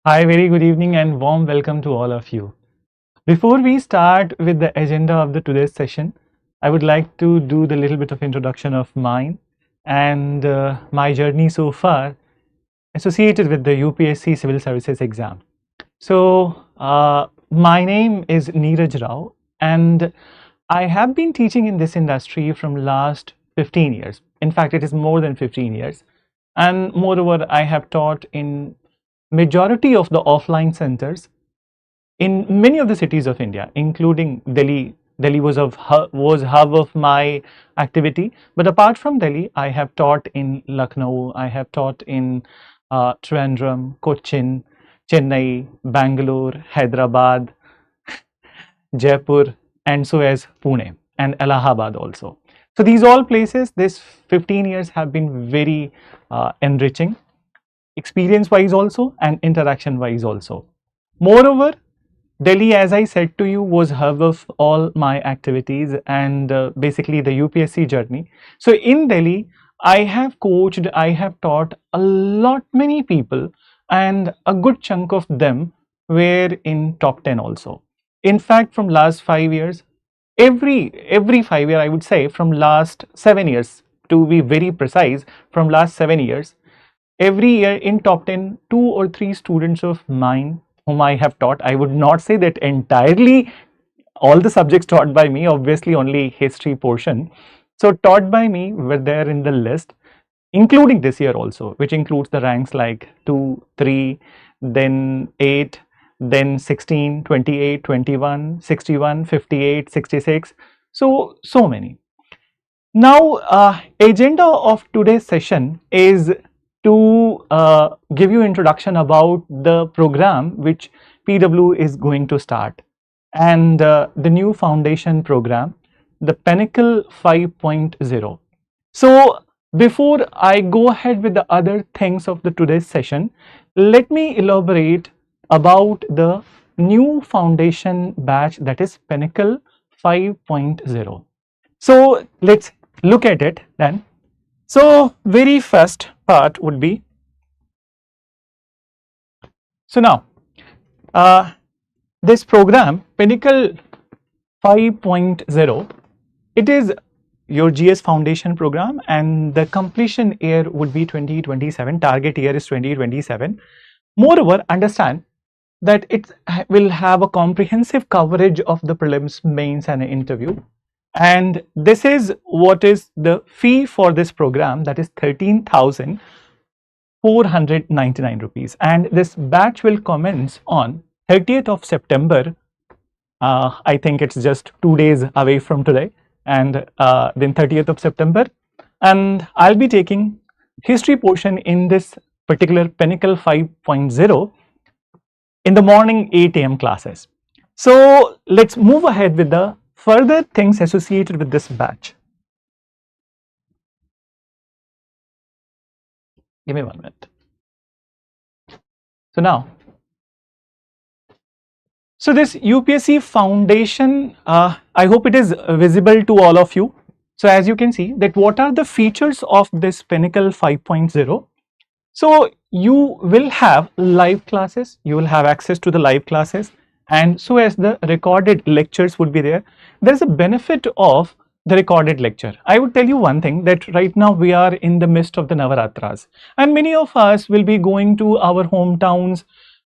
Hi, very good evening and warm welcome to all of you. Before we start with the agenda of the today's session, I would like to do the little bit of introduction of mine and my journey so far associated with the UPSC Civil Services exam. My name is Neeraj Rao and I have been teaching in this industry from last 15 years. In fact, it is more than 15 years. And moreover, I have taught in majority of the offline centers in many of the cities of India, including Delhi. Delhi was hub of my activity. But apart from Delhi, I have taught in Lucknow, I have taught in Trivandrum, Cochin, Chennai, Bangalore, Hyderabad, Jaipur, and so as Pune and Allahabad also. So these all places, this 15 years have been very enriching, experience wise also and interaction wise also. Moreover, Delhi, as I said to you, was hub of all my activities and basically the UPSC journey. So in Delhi, I have coached, I have taught a lot many people, and a good chunk of them were in top 10 also. In fact, from last 5 years, every 5 year, I would say from last 7 years, to be very precise, from last 7 years, every year in top 10, 2 or 3 students of mine whom I have taught. I would not say that entirely all the subjects taught by me, obviously only history portion. So taught by me were there in the list, including this year also, which includes the ranks like 2, 3, then 8, then 16, 28, 21, 61, 58, 66. So many. Now, agenda of today's session is to give you introduction about the program which PW is going to start and the new foundation program, the Pinnacle 5.0. So before I go ahead with the other things of the today's session, let me elaborate about the new foundation batch, that is Pinnacle 5.0. So let's look at it then. So very first part would be, so now this program Pinnacle 5.0, it is your GS foundation program and the completion year would be 2027, target year is 2027. Moreover, understand that it will have a comprehensive coverage of the prelims, mains and interview. And this is what is the fee for this program, that is 13,499 rupees. And this batch will commence on 30th of September. I think it's just 2 days away from today, and then 30th of September. And I'll be taking history portion in this particular Pinnacle 5.0 in the morning 8 a.m. classes. So let's move ahead with the further things associated with this batch. Give me 1 minute. So now, so this UPSC foundation, I hope it is visible to all of you. So as you can see that what are the features of this Pinnacle 5.0. So you will have live classes, you will have access to the live classes, and so as the recorded lectures would be there. There's a benefit of the recorded lecture. I would tell you one thing, that right now we are in the midst of the Navaratras and many of us will be going to our hometowns,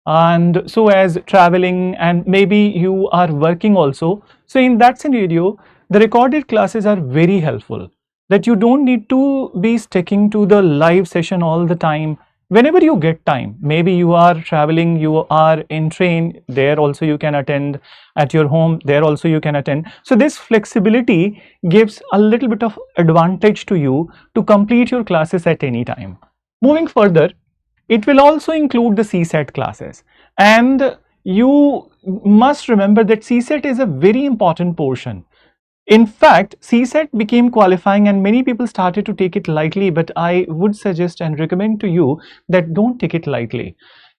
and so as traveling, and maybe you are working also. So in that scenario, the recorded classes are very helpful, that you don't need to be sticking to the live session all the time. Whenever you get time, maybe you are traveling, you are in train, there also you can attend, at your home, there also you can attend. So this flexibility gives a little bit of advantage to you to complete your classes at any time. Moving further, it will also include the CSET classes, and you must remember that CSET is a very important portion. In fact, CSET became qualifying and many people started to take it lightly, but I would suggest and recommend to you that don't take it lightly.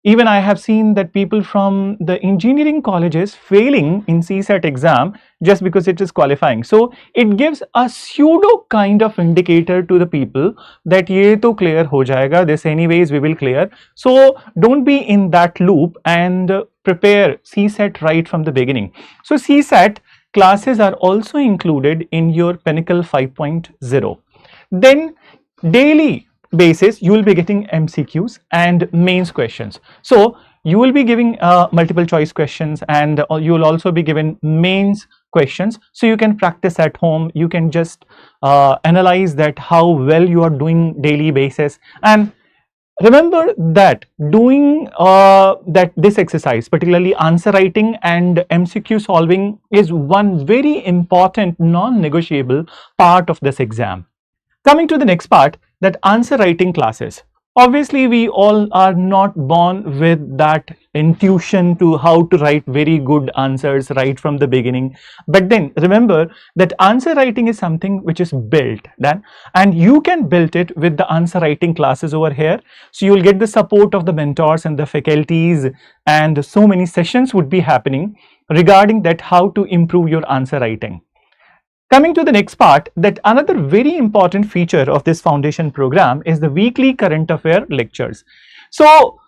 Even I have seen that people from the engineering colleges failing in CSAT exam just because it is qualifying. So it gives a pseudo kind of indicator to the people that ye to clear ho jayega, this anyways we will clear. So don't be in that loop and prepare CSAT right from the beginning. So CSAT classes are also included in your Pinnacle 5.0. Then daily basis you will be getting MCQs and mains questions. So you will be giving multiple choice questions, and you will also be given mains questions, so you can practice at home. You can just analyze that how well you are doing daily basis. And remember that doing this exercise, particularly answer writing and MCQ solving, is one very important non-negotiable part of this exam. Coming to the next part, that answer writing classes. Obviously, we all are not born with that intuition to how to write very good answers right from the beginning. But then remember that answer writing is something which is built then, and you can build it with the answer writing classes over here. So you'll get the support of the mentors and the faculties, and so many sessions would be happening regarding that how to improve your answer writing. Coming to the next part, that another very important feature of this foundation program is the weekly current affair lectures. So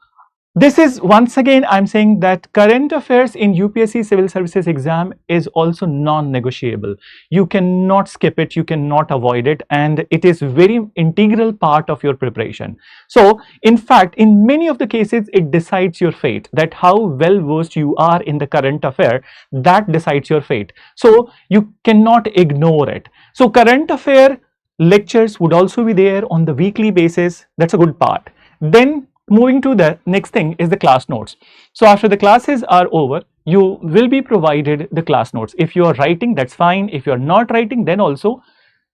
this is, once again, I'm saying that current affairs in UPSC Civil Services exam is also non-negotiable. You cannot skip it, you cannot avoid it, and it is very integral part of your preparation. So in fact, in many of the cases, it decides your fate, that how well versed you are in the current affair, that decides your fate. So you cannot ignore it. So current affair lectures would also be there on the weekly basis. That's a good part. Then moving to the next thing is the class notes. So after the classes are over, you will be provided the class notes. If you are writing, that's fine. If you are not writing, then also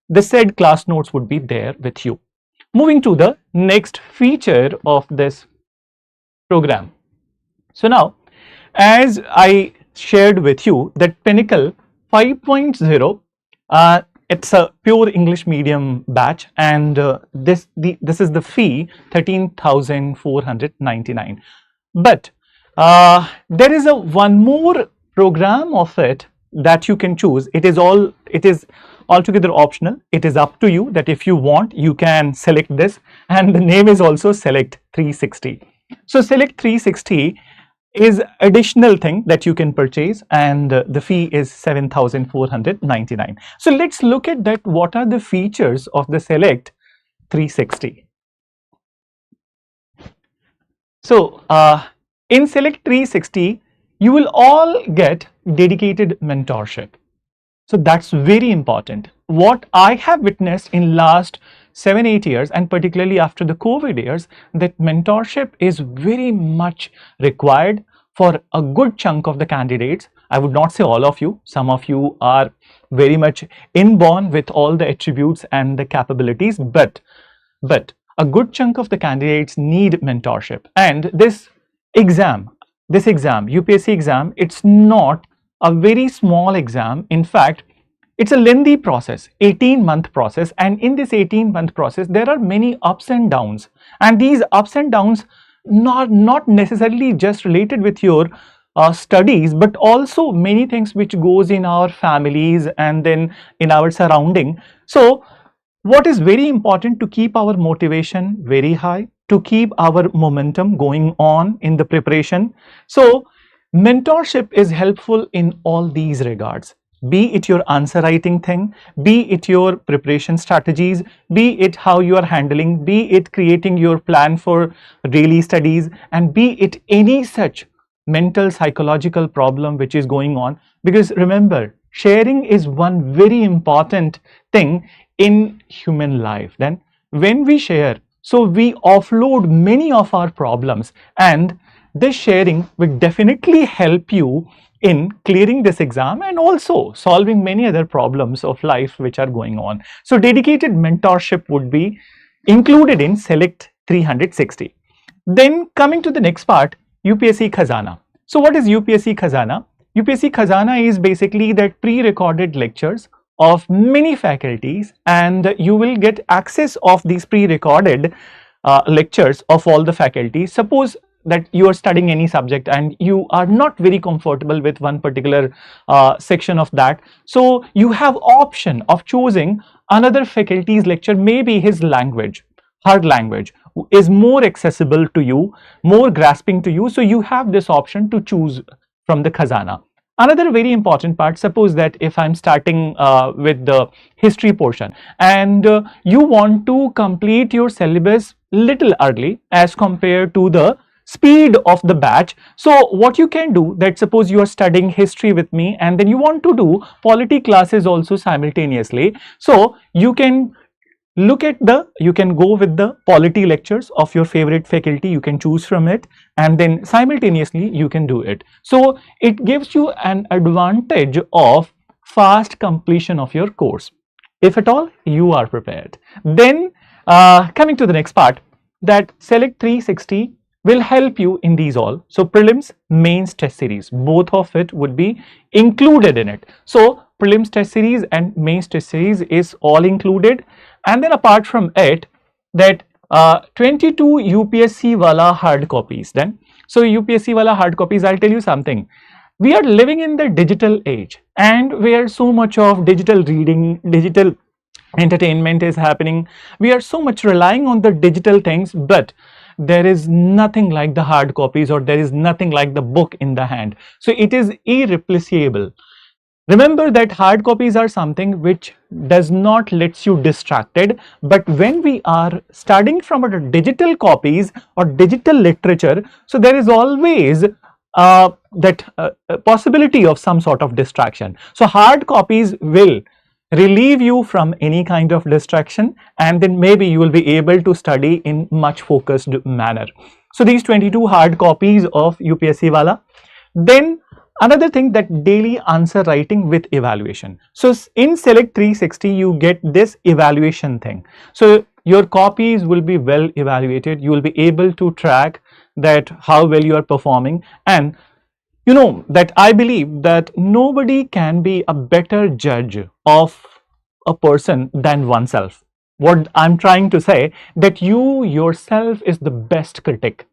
the said class notes would be there with you. Moving to the next feature of this program. So now, as I shared with you that Pinnacle 5.0, it's a pure English medium batch, and this is the fee 13,499. But there is one more program of it that you can choose. It is altogether optional. It is up to you that if you want, you can select this, and the name is also Select 360. So Select 360 is additional thing that you can purchase, and the fee is 7,499. So let's look at that. What are the features of the Select 360? So in Select 360, you will all get dedicated mentorship. So that's very important. What I have witnessed in last 7-8 years, and particularly after the COVID years, that mentorship is very much required for a good chunk of the candidates. I would not say all of you. Some of you are very much inborn with all the attributes and the capabilities, but a good chunk of the candidates need mentorship. And this exam, UPSC exam, it's not a very small exam. In fact, it's a lengthy process, 18-month process, and in this 18-month process, there are many ups and downs, and these ups and downs not necessarily just related with your studies, but also many things which goes in our families and then in our surrounding. So what is very important to keep our motivation very high, to keep our momentum going on in the preparation. So mentorship is helpful in all these regards. Be it your answer writing thing, be it your preparation strategies, be it how you are handling, be it creating your plan for daily studies, and be it any such mental psychological problem which is going on. Because remember, sharing is one very important thing in human life. Then when we share, so we offload many of our problems, and this sharing will definitely help you in clearing this exam and also solving many other problems of life which are going on. So dedicated mentorship would be included in Select 360. Then coming to the next part, UPSC Khazana. So what is UPSC Khazana? UPSC Khazana is basically that pre-recorded lectures of many faculties, and you will get access of these pre-recorded lectures of all the faculties. Suppose that you are studying any subject and you are not very comfortable with one particular section of that, so you have option of choosing another faculty's lecture. Maybe his language, her language is more accessible to you, more grasping to you, so you have this option to choose from the khazana. Another very important part, suppose that if I'm starting with the history portion and you want to complete your syllabus little early as compared to the speed of the batch. So what you can do, that suppose you are studying history with me and then you want to do polity classes also simultaneously. So you can you can go with the polity lectures of your favorite faculty, you can choose from it and then simultaneously you can do it. So it gives you an advantage of fast completion of your course, if at all you are prepared. Then coming to the next part, that Select 360 will help you in these all. So prelims, mains, test series, both of it would be included in it. So prelims test series and mains test series is all included. And then apart from it, that 22 UPSC wala hard copies. Then so UPSC wala hard copies, I'll tell you something. We are living in the digital age and where so much of digital reading, digital entertainment is happening. We are so much relying on the digital things, but there is nothing like the hard copies, or there is nothing like the book in the hand. So it is irreplaceable. Remember that hard copies are something which does not let you distracted, but when we are studying from a digital copies or digital literature, so there is always that possibility of some sort of distraction. So hard copies will relieve you from any kind of distraction, and then maybe you will be able to study in much focused manner. So these 22 hard copies of UPSC wala. Then another thing, that daily answer writing with evaluation. So in Select 360 you get this evaluation thing. So your copies will be well evaluated. You will be able to track that how well you are performing. And you know that I believe that nobody can be a better judge of a person than oneself. What I'm trying to say, that you yourself is the best critic.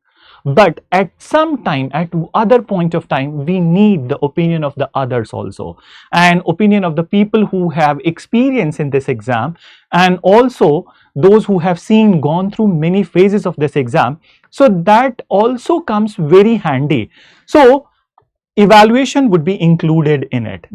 But at some time, at other point of time, we need the opinion of the others also, and opinion of the people who have experience in this exam, and also those who have gone through many phases of this exam. So that also comes very handy. So evaluation would be included in it.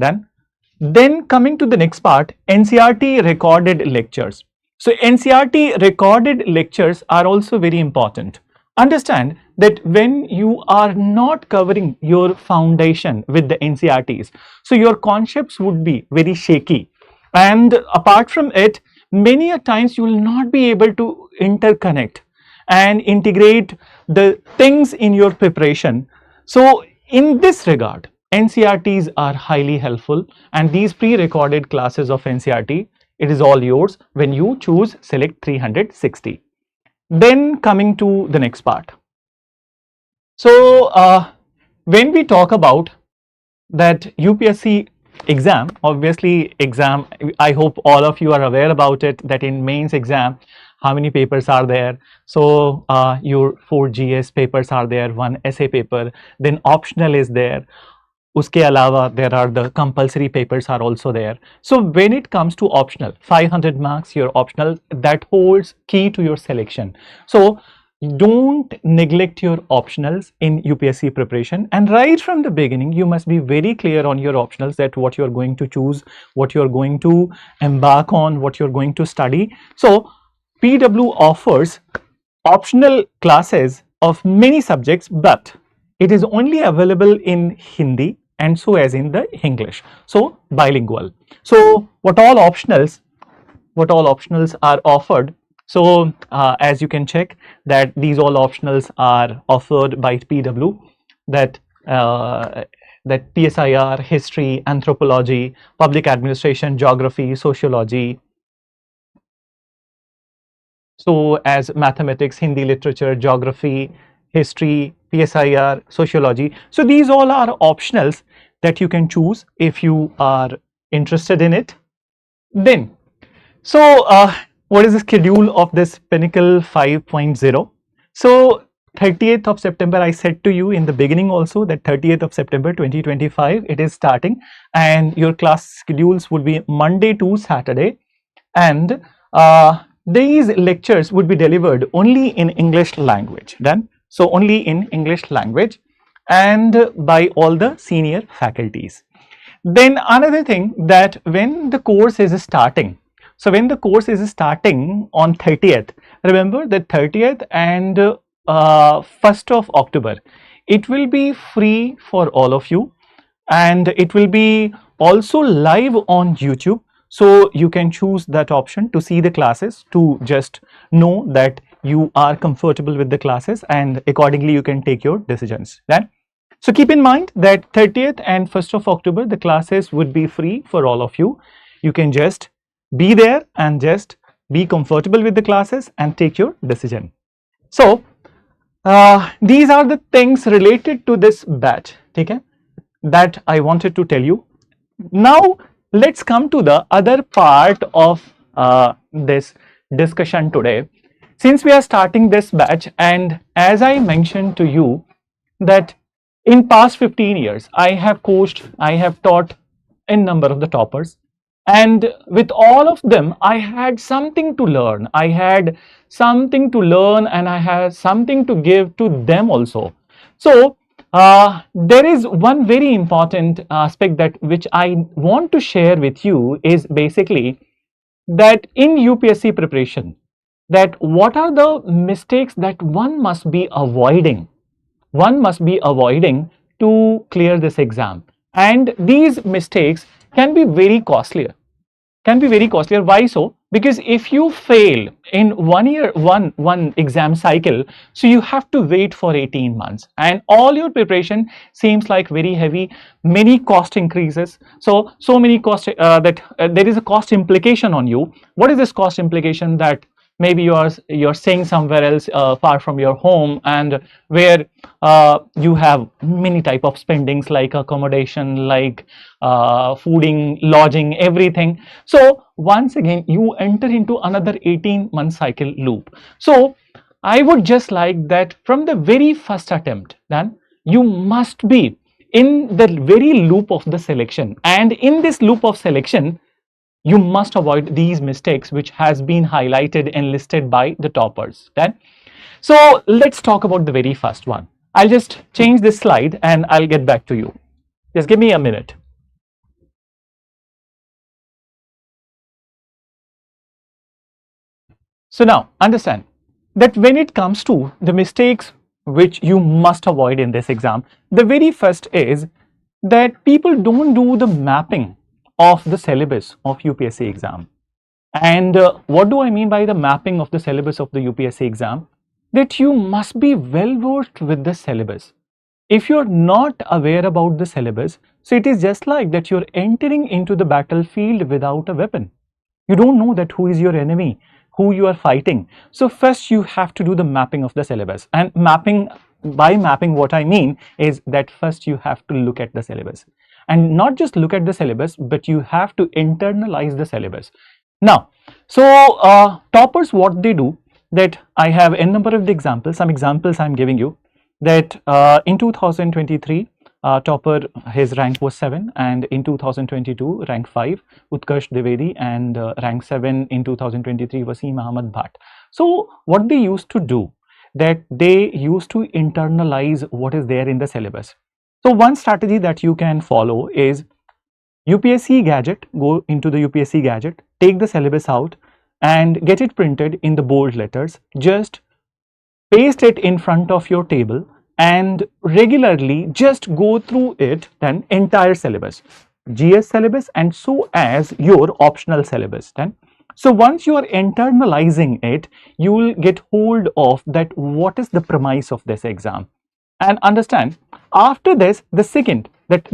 Then coming to the next part, NCERT recorded lectures. So NCERT recorded lectures are also very important. Understand that when you are not covering your foundation with the NCERTs, so your concepts would be very shaky, and apart from it, many a times you will not be able to interconnect and integrate the things in your preparation. So in this regard, NCERTs are highly helpful, and these pre-recorded classes of NCERT, it is all yours when you choose Select 360. Then coming to the next part. So when we talk about that UPSC exam, obviously exam, I hope all of you are aware about it, that in mains exam, how many papers are there? So your 4 GS papers are there, 1 essay paper, then optional is there. Uske alawa, there are the compulsory papers are also there. So when it comes to optional, 500 marks, your optional, that holds key to your selection. So don't neglect your optionals in UPSC preparation, and right from the beginning you must be very clear on your optionals, that what you are going to choose, what you are going to embark on, what you are going to study. So PW offers optional classes of many subjects, but it is only available in Hindi and so as in the English, so bilingual. So what all optionals are offered. So as you can check that these all optionals are offered by PW, that PSIR, history, anthropology, public administration, geography, sociology. So as mathematics, Hindi literature, geography, history, PSIR, sociology. So these all are optionals that you can choose if you are interested in it. Then, so what is the schedule of this Pinnacle 5.0? So 30th of September, I said to you in the beginning also that 30th of September 2025, it is starting, and your class schedules would be Monday to Saturday, and these lectures would be delivered only in English language. Done? So only in English language and by all the senior faculties. Then another thing, that when the course is starting, so when the course is starting on 30th, remember that 30th and 1st of October, it will be free for all of you, and it will be also live on YouTube. So you can choose that option to see the classes, to just know that you are comfortable with the classes, and accordingly you can take your decisions. Right? So keep in mind that 30th and 1st of October, the classes would be free for all of you. You can just be there and just be comfortable with the classes and take your decision. So these are the things related to this batch, okay, that I wanted to tell you. Now let's come to the other part of this discussion today. Since we are starting this batch, and as I mentioned to you that in past 15 years, I have coached, I have taught a number of the toppers, and with all of them, I had something to learn. I had something to learn, and I had something to give to them also. So there is one very important aspect that which I want to share with you is basically that in UPSC preparation, that what are the mistakes that one must be avoiding to clear this exam. And these mistakes can be very costlier. Why so? Because if you fail in 1 year, one exam cycle, so you have to wait for 18 months, and all your preparation seems like very heavy, many cost increases. So many cost that there is a cost implication on you. What is this cost implication? That maybe you're staying somewhere else far from your home, and where you have many type of spendings like accommodation, like fooding, lodging, everything. So once again you enter into another 18-month cycle loop. So I would just like that from the very first attempt, then you must be in the very loop of the selection, and in this loop of selection you must avoid these mistakes which has been highlighted and listed by the toppers. Then, so let's talk about the very first one. I'll just change this slide and I'll get back to you. Just give me a minute. So now understand that when it comes to the mistakes which you must avoid in this exam, the very first is that people don't do the mapping of the syllabus of UPSC exam. And what do I mean by the mapping of the syllabus of the UPSC exam? That you must be well versed with the syllabus. If you're not aware about the syllabus, so it is just like that you're entering into the battlefield without a weapon. You don't know that who is your enemy, who you are fighting. So first you have to do the mapping of the syllabus. And by mapping, what I mean is that first you have to look at the syllabus. And not just look at the syllabus, but you have to internalize the syllabus. Now, so toppers, what they do, that I have a number of the examples, some examples I'm giving you, that in 2023, topper, his rank was 7, and in 2022, rank 5, Utkarsh Dwivedi, and rank 7 in 2023, Wasim Ahmad Bhatt. So what they used to do, that they used to internalize what is there in the syllabus. So one strategy that you can follow is UPSC gadget, go into the UPSC gadget, take the syllabus out and get it printed in the bold letters, just paste it in front of your table and regularly just go through it, then entire syllabus, GS syllabus and so as your optional syllabus. Then so once you are internalizing it, you will get hold of that what is the premise of this exam. And understand, after this, the second, that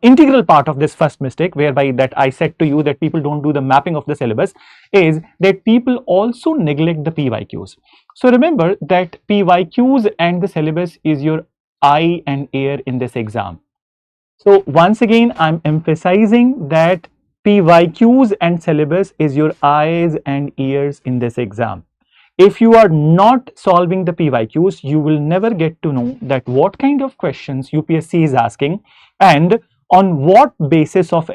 integral part of this first mistake, whereby that I said to you that people don't do the mapping of the syllabus, is that people also neglect the PYQs. So remember that PYQs and the syllabus is your eye and ear in this exam. So once again, I'm emphasizing that PYQs and syllabus is your eyes and ears in this exam. if you are not solving the PYQs, you will never get to know that what kind of questions UPSC is asking and on what basis of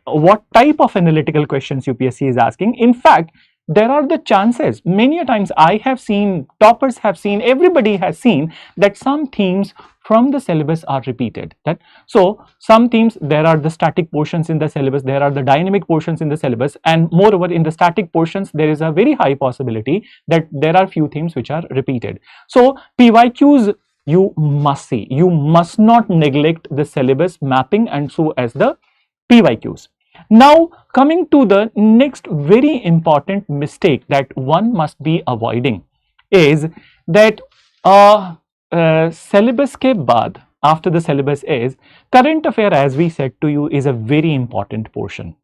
what type of analytical questions UPSC is asking. In fact, there are the chances, many a times I have seen, toppers have seen, everybody has seen that some themes from the syllabus are repeated. So some themes, there are the static portions in the syllabus, there are the dynamic portions in the syllabus, and moreover in the static portions there is a very high possibility that there are few themes which are repeated. So PYQs you must see, you must not neglect the syllabus mapping and so as the PYQs. Now coming to the next very important mistake that one must be avoiding is that syllabus ke baad, after the syllabus, is current affair, as we said to you, is a very important portion.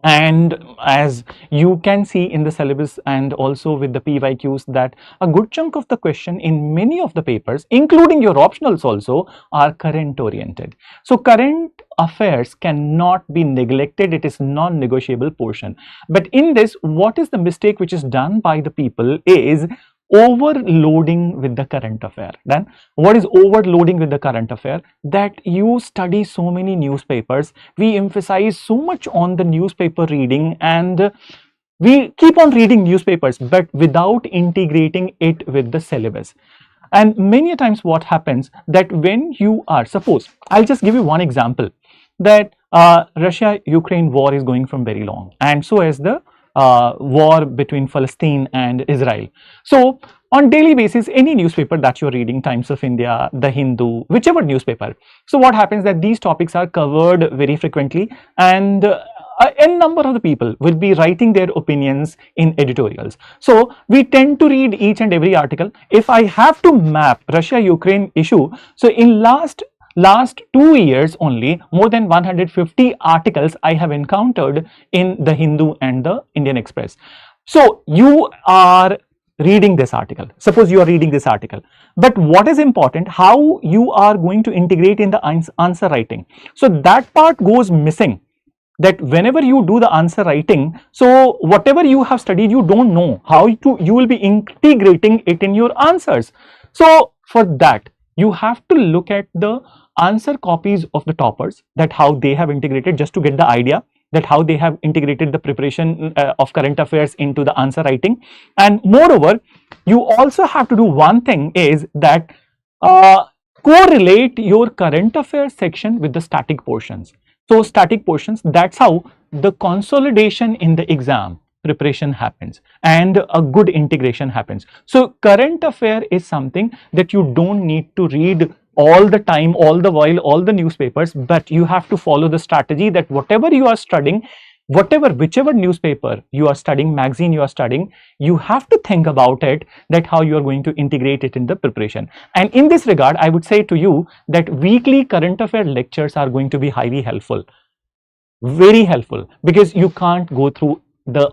And as you can see in the syllabus and also with the PYQs, that a good chunk of the question in many of the papers, including your optionals also, are current oriented. So current affairs cannot be neglected, it is non-negotiable portion. But in this, what is the mistake which is done by the people is overloading with the current affair. Then what is overloading with the current affair? That you study so many newspapers, we emphasize so much on the newspaper reading, and we keep on reading newspapers but without integrating it with the syllabus. And many times what happens that when you are, suppose I'll just give you one example, that Russia-Ukraine war is going from very long, and so is the war between Palestine and Israel. So on daily basis, any newspaper that you're reading, Times of India, The Hindu, whichever newspaper, so what happens that these topics are covered very frequently, and n number of the people will be writing their opinions in editorials. So we tend to read each and every article. If I have to map Russia-Ukraine issue, so in last 2 years only, more than 150 articles I have encountered in the Hindu and the Indian Express. So you are reading this article, suppose you are reading this article, but what is important, how you are going to integrate in the answer writing. So that part goes missing, that whenever you do the answer writing, so whatever you have studied, you don't know how you will be integrating it in your answers. So for that, you have to look at the answer copies of the toppers, that how they have integrated, just to get the idea that how they have integrated the preparation of current affairs into the answer writing. And moreover, you also have to do one thing, is that correlate your current affairs section with the static portions. So static portions, that's how the consolidation in the exam preparation happens and a good integration happens. So current affair is something that you don't need to read all the time, all the while, all the newspapers, but you have to follow the strategy that whatever you are studying, whichever newspaper you are studying, magazine you are studying, you have to think about it, that how you are going to integrate it in the preparation. And in this regard, I would say to you that weekly current affair lectures are going to be highly helpful, very helpful, because you can't go through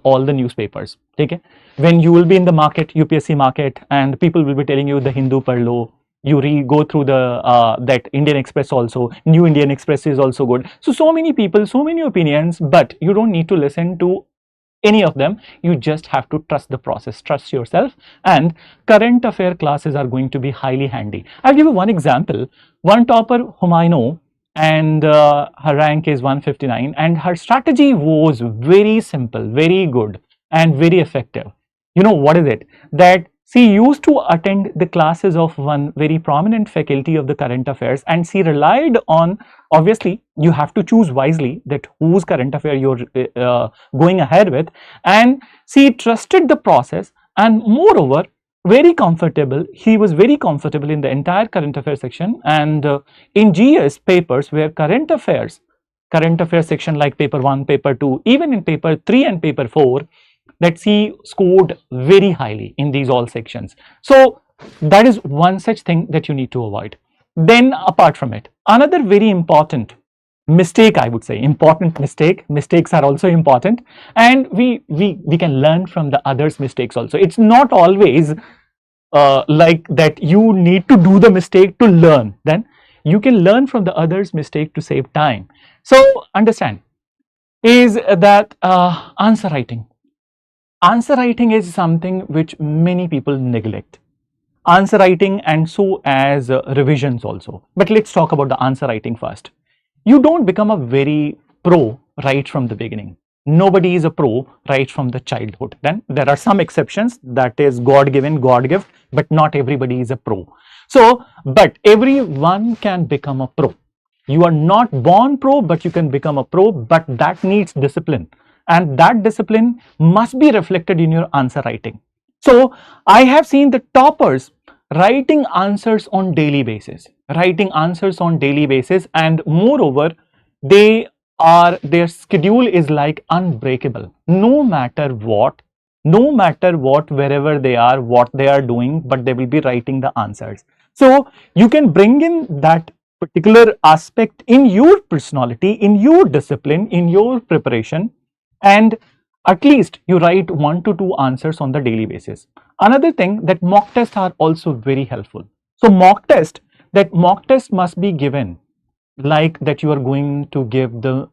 all the newspapers. Okay, when you will be in the market, UPSC market, and people will be telling you the Hindu Parlo, you go through the that Indian Express also, New Indian Express is also good. So many people, so many opinions, but you don't need to listen to any of them. You just have to trust the process, trust yourself, and current affair classes are going to be highly handy. I'll give you one example. One topper whom I know, and her rank is 159, and her strategy was very simple, very good, and very effective. You know what is it? That she used to attend the classes of one very prominent faculty of the current affairs, and she relied on, obviously you have to choose wisely that whose current affair you're going ahead with, and she trusted the process, and moreover very comfortable. He was very comfortable in the entire current affairs section, and in GS papers where current affairs section like paper 1, paper 2, even in paper 3 and paper 4, that she scored very highly in these all sections. So that is one such thing that you need to avoid. Then apart from it, another very important mistake, I would say, mistakes are also important, and we can learn from the others' mistakes also. It's not always like that you need to do the mistake to learn. Then you can learn from the others' mistake to save time. So understand, is that answer writing. answer writing is something which many people neglect. Answer writing and so as revisions also. But let's talk about the answer writing first. You don't become a very pro right from the beginning. Nobody is a pro right from the childhood. Then there are some exceptions, that is God given, God gift, but not everybody is a pro. So, but everyone can become a pro. You are not born pro, but you can become a pro, but that needs discipline. And that discipline must be reflected in your answer writing. So I have seen the toppers writing answers on daily basis, and moreover, their schedule is like unbreakable. No matter what, wherever they are, what they are doing, but they will be writing the answers. So you can bring in that particular aspect in your personality, in your discipline, in your preparation, and at least you write 1 to 2 answers on the daily basis. Another thing, that mock tests are also very helpful. So mock test must be given like that you are going to give the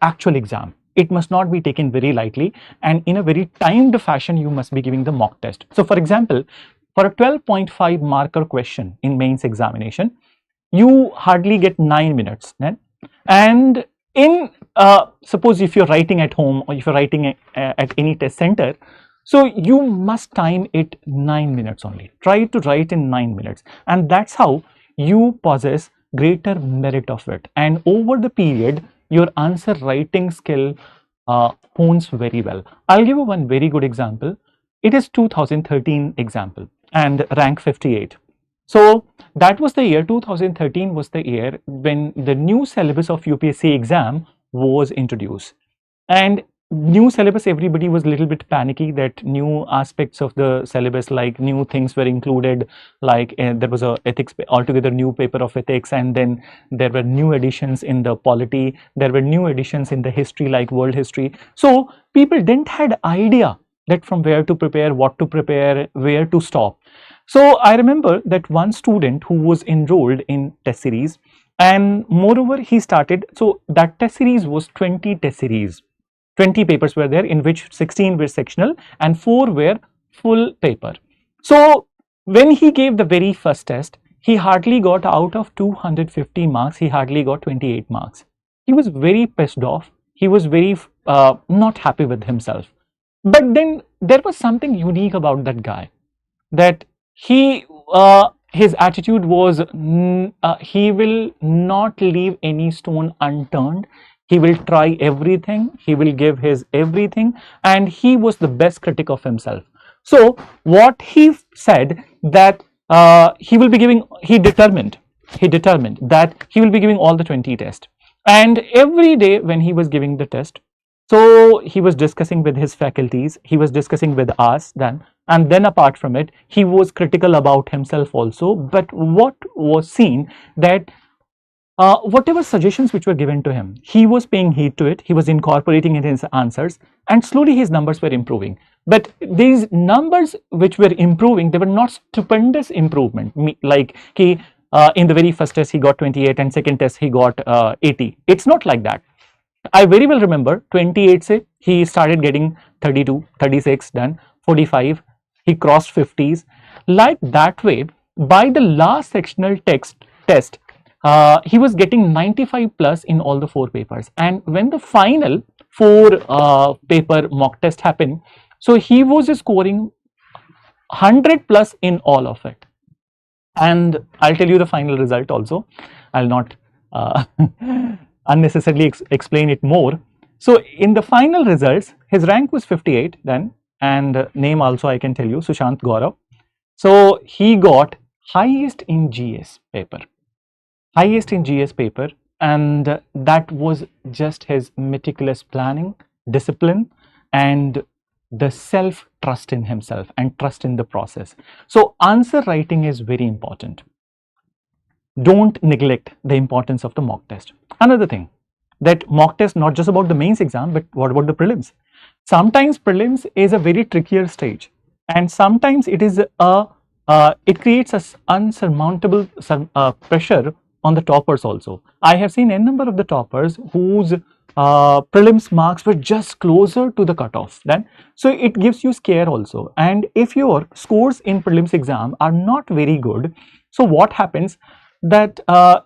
actual exam. It must not be taken very lightly, and in a very timed fashion you must be giving the mock test. So for example, for a 12.5 marker question in mains examination, you hardly get 9 minutes then. And in suppose if you're writing at home or if you're writing at any test center, so you must time it 9 minutes only. Try to write in 9 minutes, and that's how you possess greater merit of it. And over the period, your answer writing skill hones very well. I'll give you one very good example. It is 2013 example and rank 58. So that was the year, 2013 was the year when the new syllabus of UPSC exam was introduced. And new syllabus, everybody was a little bit panicky that new aspects of the syllabus, like new things were included, like there was a ethics, altogether new paper of ethics, and then there were new additions in the polity, there were new additions in the history, like world history. So people didn't had idea that from where to prepare, what to prepare, where to stop. So I remember that one student who was enrolled in test series, and moreover he started, so that test series was 20 test series. 20 papers were there, in which 16 were sectional and 4 were full paper. So when he gave the very first test, he hardly got, out of 250 marks, he hardly got 28 marks. He was very pissed off. He was very not happy with himself. But then there was something unique about that guy, that he his attitude was he will not leave any stone unturned. He will try everything, he will give his everything, and he was the best critic of himself. So what he said, that he determined that he will be giving all the 20 tests. And every day when he was giving the test, so he was discussing with his faculties, he was discussing with us then, and then apart from it, he was critical about himself also. But what was seen, that whatever suggestions which were given to him, he was paying heed to it, he was incorporating it in his answers, and slowly his numbers were improving. But these numbers which were improving, they were not stupendous improvement, like in the very first test he got 28 and second test he got 80. It's not like that. I very well remember 28 say he started getting 32, 36, done 45, he crossed 50s. Like that way, by the last sectional test, he was getting 95 plus in all the 4 papers. And when the final 4 paper mock test happened, so he was scoring 100 plus in all of it. And I'll tell you the final result also. I'll not unnecessarily explain it more. So in the final results, his rank was 58 then, and name also I can tell you, Sushant Gaurav. So he got highest in GS paper. And that was just his meticulous planning, discipline, and the self-trust in himself and trust in the process. So answer writing is very important. Don't neglect the importance of the mock test. Another thing, that mock test not just about the mains exam, but what about the prelims? Sometimes prelims is a very trickier stage, and sometimes it is it creates an unsurmountable pressure on the toppers also. I have seen a number of the toppers whose prelims marks were just closer to the cutoff then. So it gives you scare also. And if your scores in prelims exam are not very good, so what happens that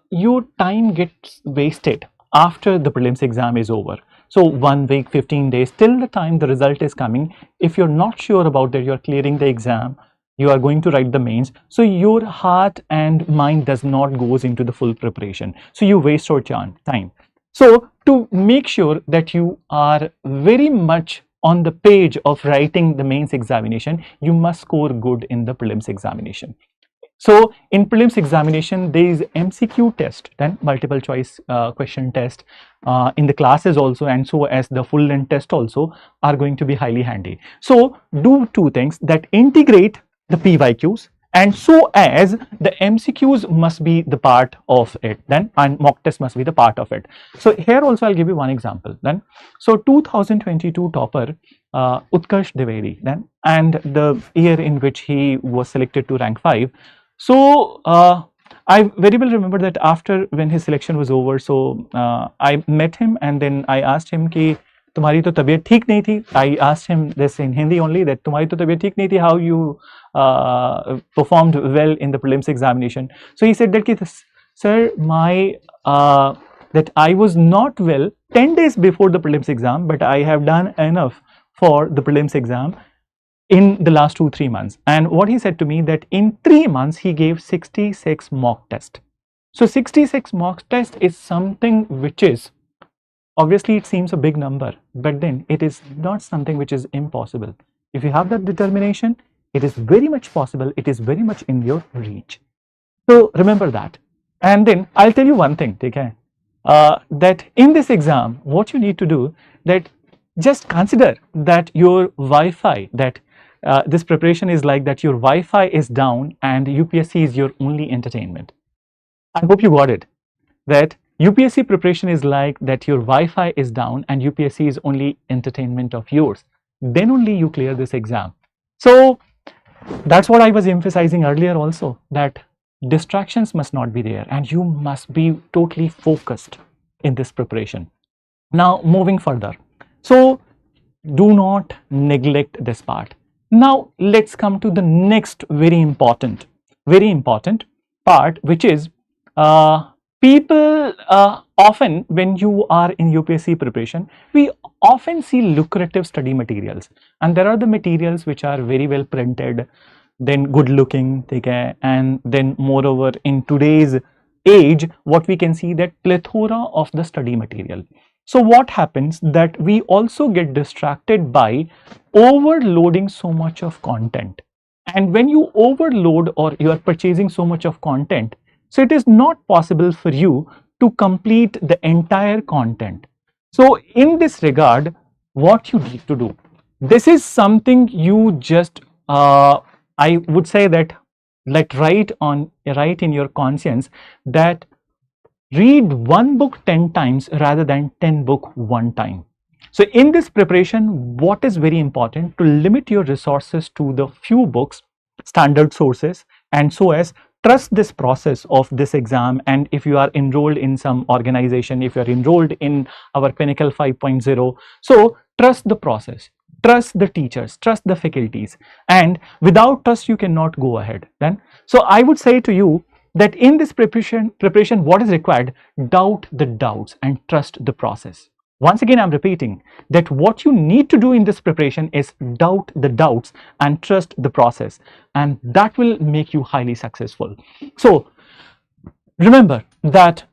your time gets wasted after the prelims exam is over. So 1 week, 15 days, till the time the result is coming, if you're not sure about that you're clearing the exam, you are going to write the mains, so your heart and mind does not goes into the full preparation, so you waste your time. So to make sure that you are very much on the page of writing the mains examination, you must score good in the prelims examination. So in prelims examination, there is MCQ test, then multiple choice question test in the classes also, and so as the full length test also are going to be highly handy. So do two things, that integrate the PYQs, and so as the MCQs must be the part of it then, and mock test must be the part of it. So here also I'll give you one example then. So 2022 topper Utkarsh Dwivedi then, and the year in which he was selected to rank 5. So I very well remember that after when his selection was over, so I met him and then I asked him कि तुम्हारी तो तबीयत ठीक नहीं थी. I asked him this in Hindi only, that तुम्हारी तो तबीयत ठीक नहीं थी, how you performed well in the prelims examination. So he said that sir, my that I was not well 10 days before the prelims exam, but I have done enough for the prelims exam in the last 2-3 months. And what he said to me, that in 3 months he gave 66 mock tests. So 66 mock tests is something which is, obviously it seems a big number, but then it is not something which is impossible. If you have that determination, it is very much possible, it is very much in your reach. So remember that. And then I'll tell you one thing, okay? That in this exam, what you need to do, that just consider that your Wi-Fi, that this preparation is like that your Wi-Fi is down and UPSC is your only entertainment. I hope you got it, that UPSC preparation is like that your Wi-Fi is down and UPSC is only entertainment of yours. Then only you clear this exam. So that's what I was emphasizing earlier also, that distractions must not be there and you must be totally focused in this preparation. Now moving further, so do not neglect this part. Now let's come to the next very important part, which is people often, when you are in UPSC preparation, we often see lucrative study materials, and there are the materials which are very well printed, then good looking, and then moreover in today's age what we can see, that plethora of the study material. So what happens, that we also get distracted by overloading so much of content, and when you overload or you are purchasing so much of content, so it is not possible for you to complete the entire content. So in this regard, what you need to do, this is something you just I would say that, like, write in your conscience, that read one book 10 times rather than 10 books one time. So in this preparation, what is very important, to limit your resources to the few books, standard sources, and so as trust this process of this exam. And if you are enrolled in some organization, if you are enrolled in our Pinnacle 5.0, so trust the process, trust the teachers, trust the faculties, and without trust you cannot go ahead then. So I would say to you that in this preparation what is required, doubt the doubts and trust the process. Once again I'm repeating that what you need to do in this preparation is doubt the doubts and trust the process, and that will make you highly successful. So remember that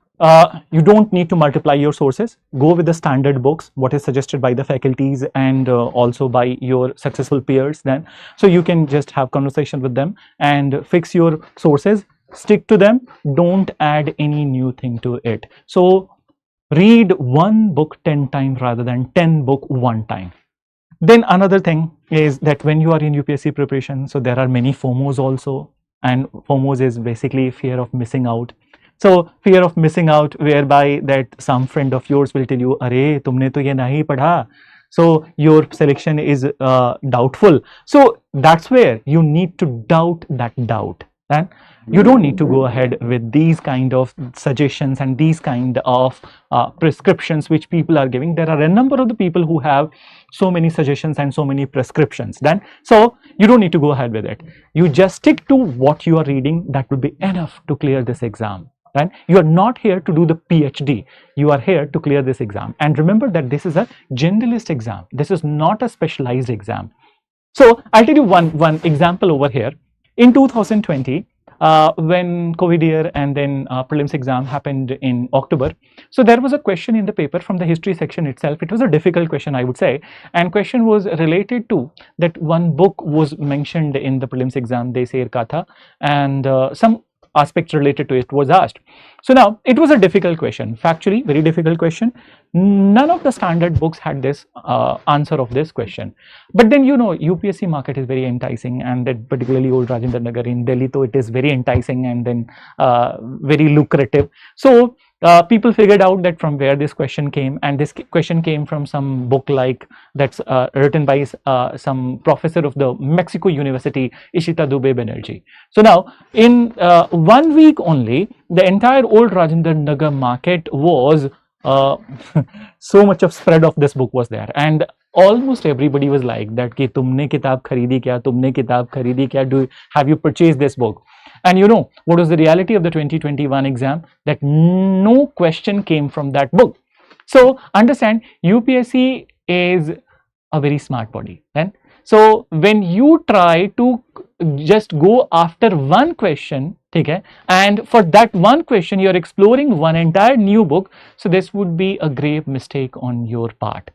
you don't need to multiply your sources. Go with the standard books, what is suggested by the faculties and also by your successful peers then. So you can just have conversation with them and fix your sources, stick to them, don't add any new thing to it. So read one book 10 times rather than 10 books one time. Then another thing is that when you are in UPSC preparation, so there are many FOMOs also, and FOMOs is basically fear of missing out. So fear of missing out, whereby that some friend of yours will tell you, "Arey, tumne to ye nahi padha," so your selection is doubtful. So that's where you need to doubt that doubt, then you don't need to go ahead with these kind of suggestions and these kind of prescriptions which people are giving. There are a number of the people who have so many suggestions and so many prescriptions, then so you don't need to go ahead with it. You just stick to what you are reading. That would be enough to clear this exam. Then you are not here to do the PhD, you are here to clear this exam. And remember that this is a generalist exam, this is not a specialized exam. So I'll tell you one example over here. In 2020, when COVID year and then prelims exam happened in October, so there was a question in the paper from the history section itself. It was a difficult question, I would say, and question was related to that one book was mentioned in the prelims exam, Deser Katha, and some aspects related to it was asked. So now it was a difficult question, factually very difficult question. None of the standard books had this answer of this question. But then, you know, UPSC market is very enticing, and that particularly old Rajendra Nagar in Delhi, so it is very enticing and then very lucrative. So people figured out that from where this question came, and this question came from some book like that's written by some professor of the Mexico University, Ishita Dubey Banerjee. So now in 1 week only, the entire old Rajendra Nagar market was so much of spread of this book was there, and almost everybody was like that ki tumne kitab kharidi kya, tumne kitab kharidi kya, have you purchased this book? And you know what was the reality of the 2021 exam? That no question came from that book. So understand, UPSC is a very smart body. Then so when you try to just go after one question, okay, and for that one question you are exploring one entire new book, so this would be a grave mistake on your part.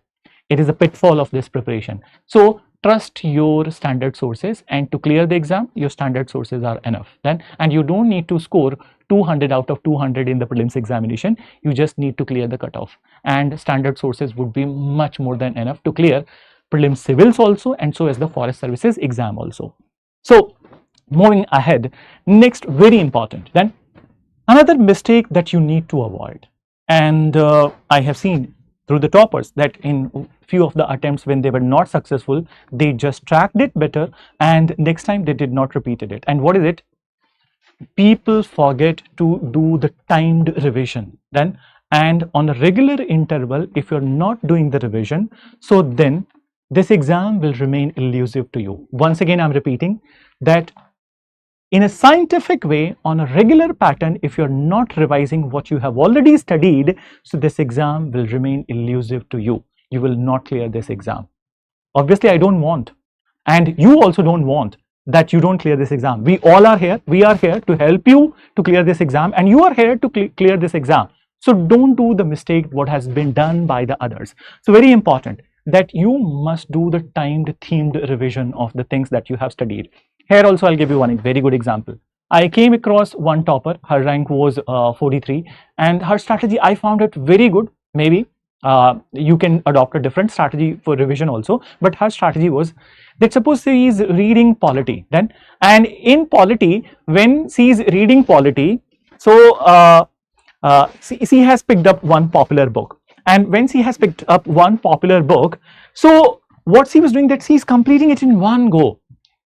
It is a pitfall of this preparation. So trust your standard sources, and to clear the exam, your standard sources are enough then, and you don't need to score 200 out of 200 in the prelims examination. You just need to clear the cutoff, and standard sources would be much more than enough to clear prelims civils also, and so as the forest services exam also. So moving ahead, next, very important, then another mistake that you need to avoid, and I have seen through the toppers that in few of the attempts when they were not successful, they just tracked it better and next time they did not repeated it. And what is it? People forget to do the timed revision then, and on a regular interval, if you're not doing the revision, so then this exam will remain elusive to you. Once again, I'm repeating that in a scientific way, on a regular pattern, if you're not revising what you have already studied, so this exam will remain elusive to you. You will not clear this exam. Obviously, I don't want, and you also don't want, that you don't clear this exam. We all are here. We are here to help you to clear this exam, and you are here to clear this exam. So don't do the mistake what has been done by the others. So very important that you must do the timed, themed revision of the things that you have studied. Here also I'll give you one very good example. I came across one topper, her rank was 43, and her strategy, I found it very good. Maybe you can adopt a different strategy for revision also, but her strategy was that suppose she is reading polity then, and in polity, when she is reading polity, so she has picked up one popular book, and when she has picked up one popular book, so what she was doing, that she is completing it in one go.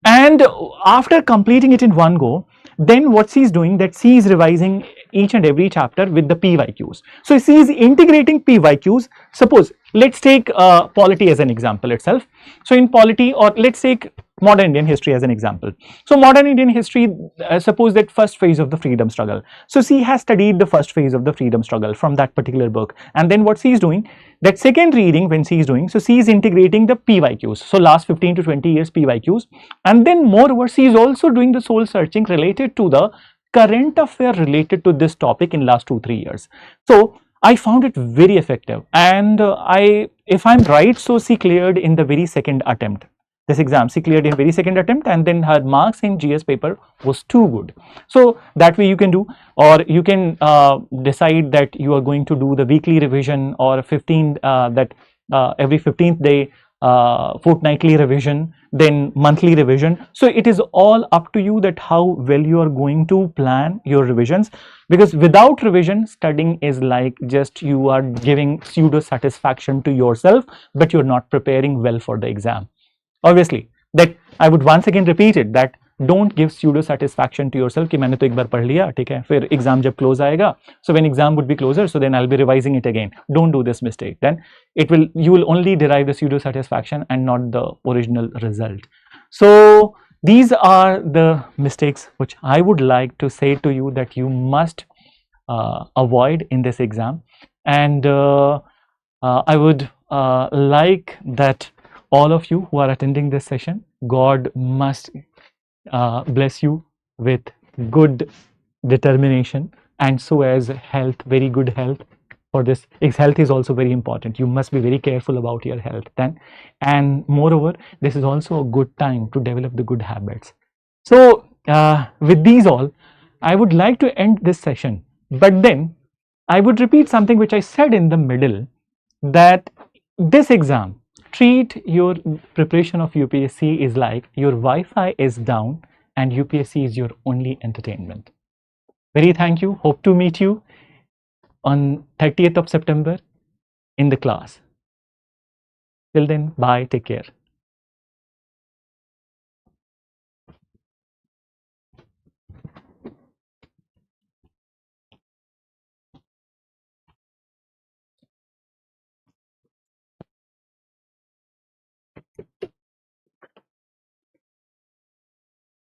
And after completing it in one go, then what she is doing, that she is revising each and every chapter with the PYQs. So she is integrating PYQs. Suppose let's take polity as an example itself. So in polity, or let's take modern Indian history as an example. So modern Indian history, suppose that first phase of the freedom struggle. So she has studied the first phase of the freedom struggle from that particular book, and then what she is doing, that second reading when she is doing, so she is integrating the PYQs, so last 15 to 20 years PYQs, and then moreover she is also doing the soul searching related to the current affair related to this topic in last 2-3 years. So I found it very effective, and if I'm right, so she cleared in the very second attempt. This exam she cleared in very second attempt, and then her marks in GS paper was too good. So that way you can do, or you can decide that you are going to do the weekly revision, or 15 every 15th day fortnightly revision, then monthly revision. So it is all up to you that how well you are going to plan your revisions, because without revision, studying is like just you are giving pseudo satisfaction to yourself, but you're not preparing well for the exam. Obviously, that I would once again repeat it, that don't give pseudo satisfaction to yourself कि मैंने तो एक बार पढ़ लिया, ठीक है, फिर exam जब क्लोज आएगा, so when exam would be closer, so then I'll be revising it again. Don't do this mistake. Then you will only derive the pseudo satisfaction and not the original result. So these are the mistakes which I would like to say to you that you must avoid in this exam, and I would like that all of you who are attending this session, God must bless you with good determination, and so as health, very good health. For this, health is also very important. You must be very careful about your health then, and moreover, this is also a good time to develop the good habits. So with these all, I would like to end this session, but then I would repeat something which I said in the middle, that this exam, treat your preparation of UPSC is like your Wi-Fi is down and UPSC is your only entertainment. Very thank you. Hope to meet you on 30th of September in the class. Till then, bye, take care.